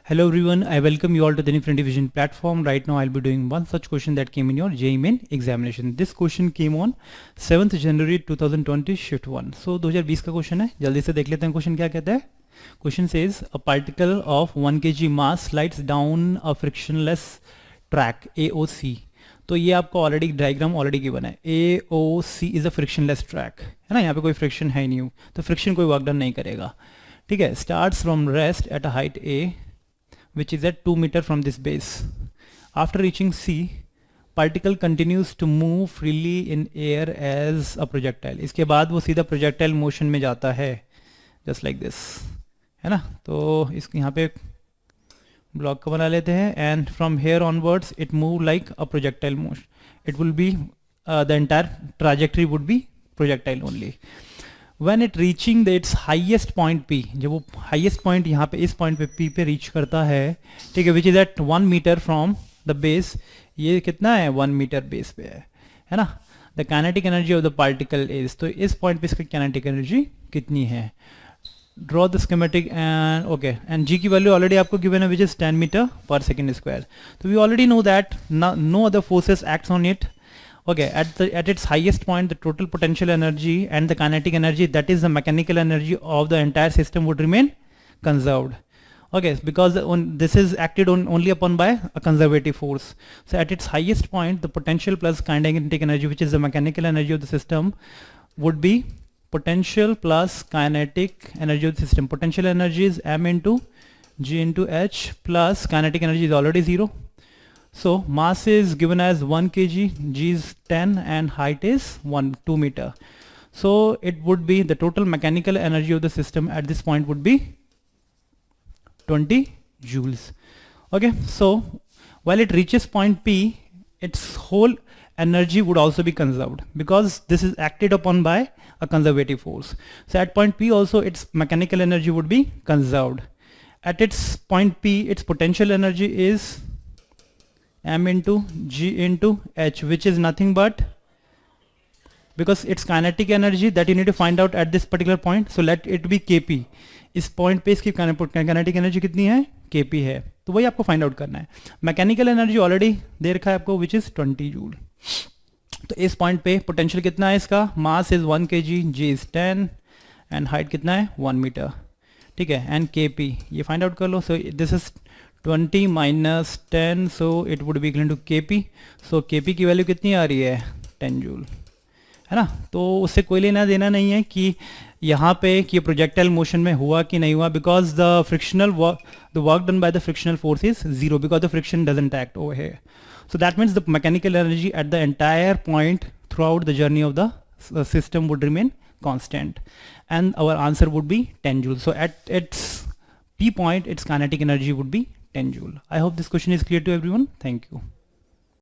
Hello everyone, I welcome you all to the Different Division platform. Right now I'll be doing one such question that came in your JEE Main examination. This question came on 7th January 2020 shift 1. So 2020 का question है, जल्दी से देख लेते हैं question क्या कहता है. Question says a particle of 1 kg mass slides down a frictionless track AOC. तो ये आपको ऑलरेडी डायग्राम ऑलरेडी गिवन है. AOC is a frictionless track है ना, यहाँ पे कोई फ्रिक्शन है नहीं, तो फ्रिक्शन कोई वर्क डन नहीं करेगा. ठीक है. Starts from rest at a height A which is at 2 meter from this base. After reaching C, particle continues to move freely in air as a projectile. इसके बाद वो सीधा projectile motion में जाता है, just like this, है ना. तो इसके यहाँ पे ब्लॉक का बना लेते हैं. And from here onwards it move like a projectile motion. It will be the entire trajectory would be projectile only. When it reaching the its highest point P, जब वो highest point यहाँ पे इस point पे P पे reach करता है, ठीक है, which is at 1 meter from the base. ये कितना है, 1 meter base पे है ना. The kinetic energy of the particle is, तो इस point पे इसका kinetic energy कितनी है. Draw the schematic and okay, and G की value already आपको given है, which is 10 meter per second square. So we already know that no other forces acts on it. Okay, at its highest point, the total potential energy and the kinetic energy, that is the mechanical energy of the entire system, would remain conserved. Okay, because this is acted on only upon by a conservative force. So at its highest point, the potential plus kinetic energy, which is the mechanical energy of the system, would be potential plus kinetic energy of the system. Potential energy is m into g into h, plus kinetic energy is already 0. So mass is given as 1 kg, g is 10, and height is 2 meter. So it would be the total mechanical energy of the system at this point would be 20 joules. Okay, so while it reaches point P, its whole energy would also be conserved because this is acted upon by a conservative force. So at point P also its mechanical energy would be conserved. At its point P, its potential energy is m into g into h, which is nothing but, because it's kinetic energy that you need to find out at this particular point, so let it be kp. इस point पे इसकी kinetic energy कितनी है, kp है, तो वही आपको find out करना है. मैकेनिकल एनर्जी ऑलरेडी दे रखा है आपको, which is 20 जूल. तो इस पॉइंट पे पोटेंशियल कितना है इसका, mass is 1 kg, g is 10, and height कितना है 1 मीटर. ठीक है, एंड kp ये फाइंड आउट कर लो. So this is 20 minus 10, so it would be equal to kp. so kp की वैल्यू कितनी आ रही है, 10 जूल, है ना. तो उससे कोई लेना देना नहीं है कि यहाँ पे कि प्रोजेक्टाइल मोशन में हुआ कि नहीं हुआ, because the frictional work done by the frictional force is 0 because the friction doesn't act over here. so that means the mechanical energy at the entire point throughout the journey of the system would remain constant, and our answer would be 10 joule. so at its P point, its kinetic energy would be 10 joule. I hope this question is clear to everyone. Thank you.